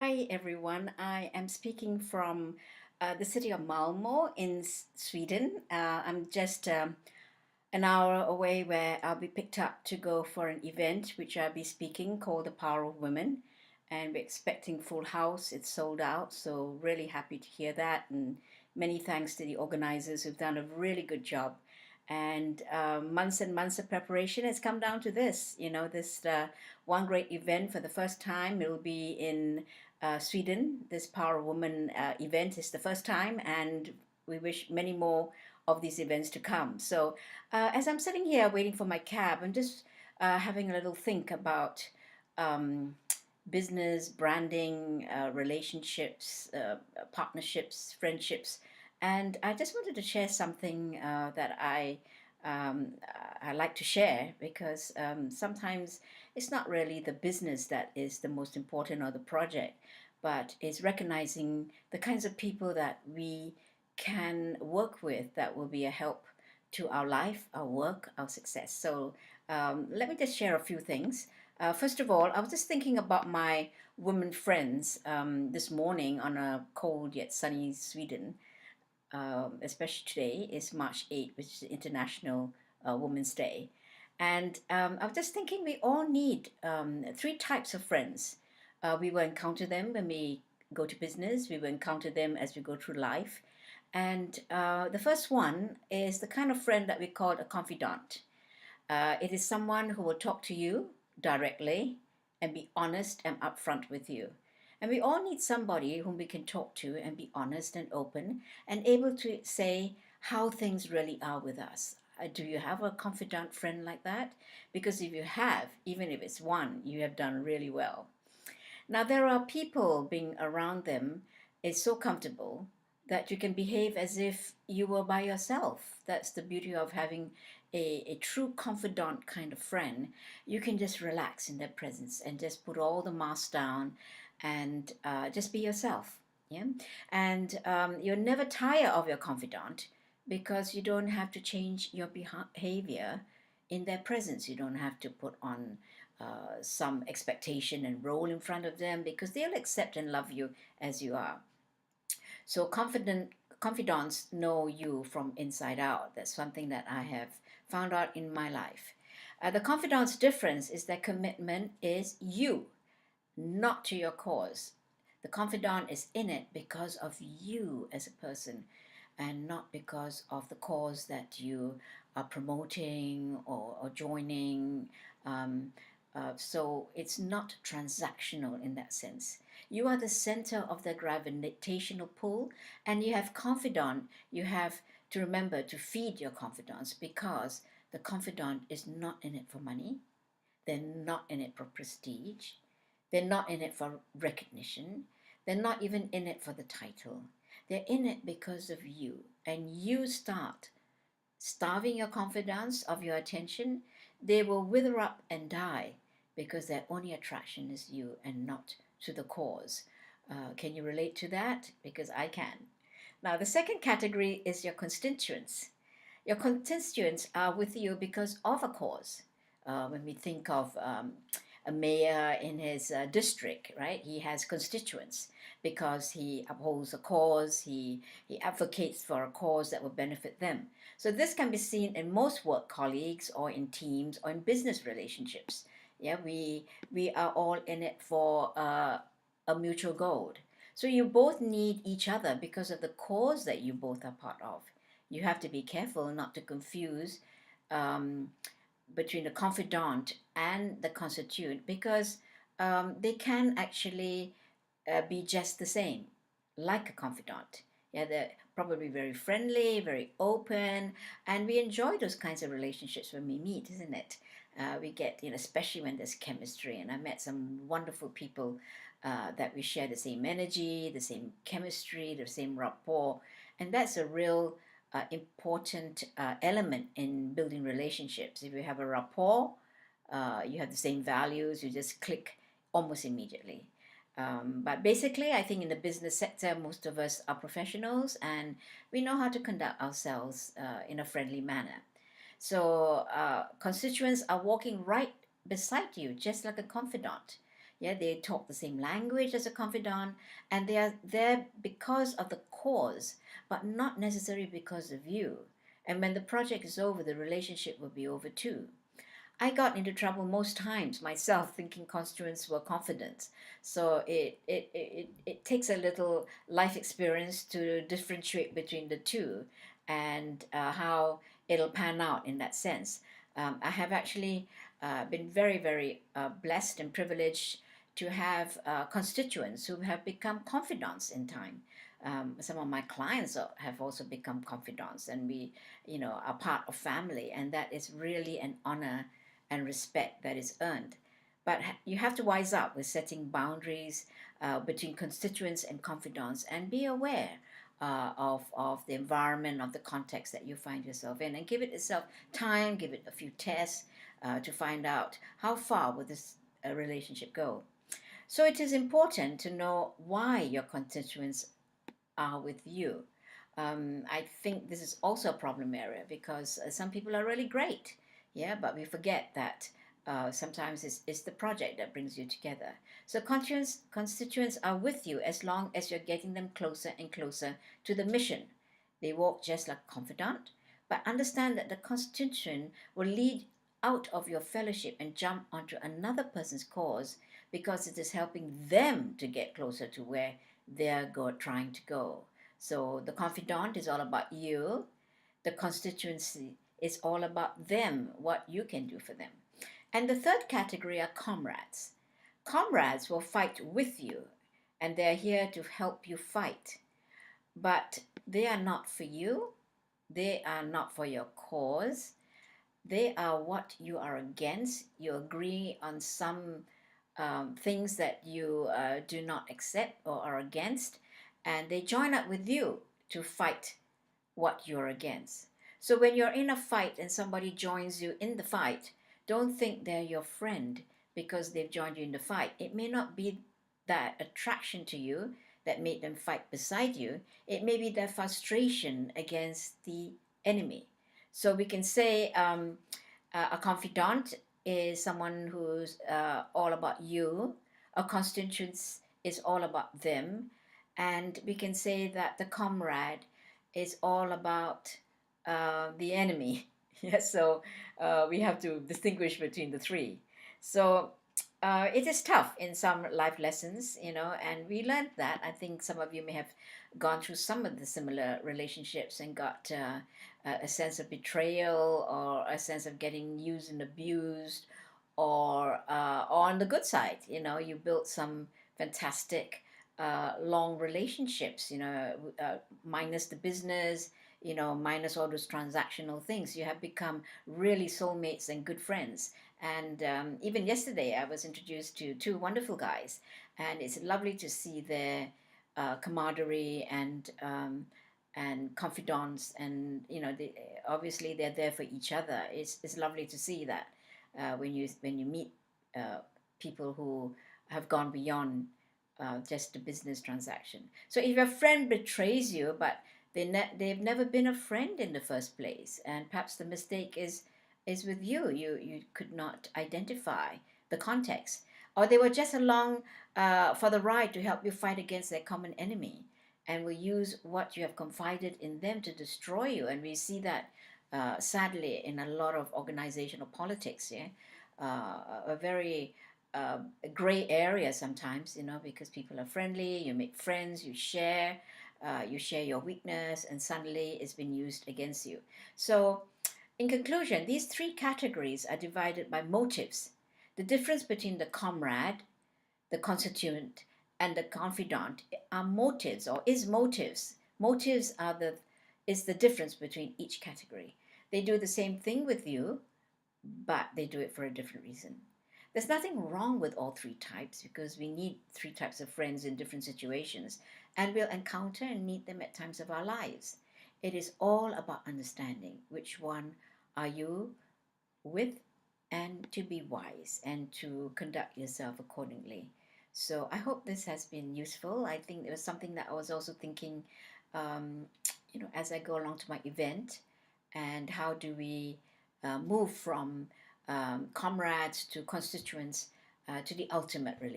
Hi everyone, I am speaking from the city of Malmo in Sweden. I'm just an hour away where I'll be picked up to go for an event which I'll be speaking called The Power of Women. And we're expecting full house. It's sold out, so really happy to hear that. And many thanks to the organizers who've done a really good job. And months and months of preparation has come down to this. This one great event for the first time. It'll be in Sweden. This Power of Woman event is the first time, and we wish many more of these events to come. So as I'm sitting here waiting for my cab, I'm just having a little think about um, business, branding, relationships, partnerships, friendships. And I just wanted to share something that I like to share because sometimes it's not really the business that is the most important or the project, but it's recognizing the kinds of people that we can work with that will be a help to our life, our work, our success. So let me just share a few things. First of all, I was just thinking about my women friends this morning on a cold yet sunny Sweden, especially today is March 8th, which is International Women's Day. And I was just thinking we all need three types of friends. We will encounter them when we go to business, we will encounter them as we go through life. And the first one is the kind of friend that we call a confidant. It is someone who will talk to you directly and be honest and upfront with you. And we all need somebody whom we can talk to and be honest and open and able to say how things really are with us. Do you have a confidant friend like that? Because if you have, even if it's one, you have done really well. Now, there are people being around them is so comfortable that you can behave as if you were by yourself. That's the beauty of having a true confidant kind of friend. You can just relax in their presence and just put all the masks down and just be yourself. Yeah. And you're never tired of your confidant because you don't have to change your behavior in their presence. You don't have to put on some expectation and role in front of them because they'll accept and love you as you are. So confidants know you from inside out. That's something that I have found out in my life. The confidant's difference is that commitment is you, not to your cause. The confidant is in it because of you as a person and not because of the cause that you are promoting or joining. Um, so it's not transactional in that sense. You are the center of the gravitational pull, and you have confidant. You have to remember to feed your confidants because the confidant is not in it for money. They're not in it for prestige. They're not in it for recognition. They're not even in it for the title. They're in it because of you. And you start starving your confidence of your attention, they will wither up and die because their only attraction is you and not to the cause. Can you relate to that? Because I can. Now, the second category is your constituents. Your constituents are with you because of a cause. When we think of a mayor in his district, right? He has constituents because he upholds a cause, he advocates for a cause that will benefit them. So this can be seen in most work colleagues or in teams or in business relationships. Yeah, we are all in it for a mutual goal. So you both need each other because of the cause that you both are part of. You have to be careful not to confuse um, between the confidant and the constituent because they can actually be just the same, like a confidant. Yeah, they're probably very friendly, very open, and we enjoy those kinds of relationships when we meet, isn't it? We get, especially when there's chemistry, and I met some wonderful people that we share the same energy, the same chemistry, the same rapport, and that's a real important element in building relationships. If you have a rapport, you have the same values, you just click almost immediately. But basically, I think in the business sector, most of us are professionals and we know how to conduct ourselves in a friendly manner. So, constituents are walking right beside you, just like a confidant. Yeah, they talk the same language as a confidant, and they are there because of the cause, but not necessarily because of you. And when the project is over, the relationship will be over too. I got into trouble most times myself thinking constituents were confident. So it takes a little life experience to differentiate between the two and how it'll pan out in that sense. I have actually been very, very blessed and privileged to have constituents who have become confidants in time. Some of my clients have also become confidants, and we, are part of family, and that is really an honor and respect that is earned. But you have to wise up with setting boundaries between constituents and confidants, and be aware of the environment, of the context that you find yourself in, and give it itself time, give it a few tests to find out how far will this relationship go. So it is important to know why your constituents are with you. I think this is also a problem area because some people are really great, yeah, but we forget that sometimes it's the project that brings you together. So constituents are with you as long as you're getting them closer and closer to the mission. They walk just like confidant, but understand that the constituent will lead out of your fellowship and jump onto another person's cause because it is helping them to get closer to where they're trying to go. So the confidant is all about you. The constituency is all about them, what you can do for them. And the third category are comrades. Comrades will fight with you, and they're here to help you fight. But they are not for you. They are not for your cause. They are what you are against. You agree on some things that you do not accept or are against, and they join up with you to fight what you're against. So when you're in a fight and somebody joins you in the fight, don't think they're your friend because they've joined you in the fight. It may not be that attraction to you that made them fight beside you. It may be their frustration against the enemy. So we can say a confidant is someone who's all about you. A constituent is all about them. And we can say that the comrade is all about the enemy. Yes, so we have to distinguish between the three. So it is tough in some life lessons, and we learned that. I think some of you may have gone through some of the similar relationships and got a sense of betrayal or a sense of getting used and abused, or on the good side, you built some fantastic long relationships, minus the business, minus all those transactional things. You have become really soulmates and good friends. And even yesterday, I was introduced to two wonderful guys, and it's lovely to see their camaraderie and confidants, and obviously they're there for each other. It's lovely to see that when you meet people who have gone beyond just a business transaction. So if your friend betrays you, but they've never been a friend in the first place, and perhaps the mistake is with you. You could not identify the context, or they were just along for the ride to help you fight against their common enemy, and will use what you have confided in them to destroy you. And we see that sadly in a lot of organizational politics. Yeah, a very gray area sometimes, because people are friendly, you make friends, you share your weakness, and suddenly it's been used against you. So, in conclusion, these three categories are divided by motives. The difference between the comrade, the constituent, and the confidant are motives, or is motives. Motives is the difference between each category. They do the same thing with you, but they do it for a different reason. There's nothing wrong with all three types because we need three types of friends in different situations, and we'll encounter and meet them at times of our lives. It is all about understanding which one are you with, and to be wise and to conduct yourself accordingly. So I hope this has been useful. I think it was something that I was also thinking, um, as I go along to my event, and how do we move from comrades to constituents to the ultimate relationship.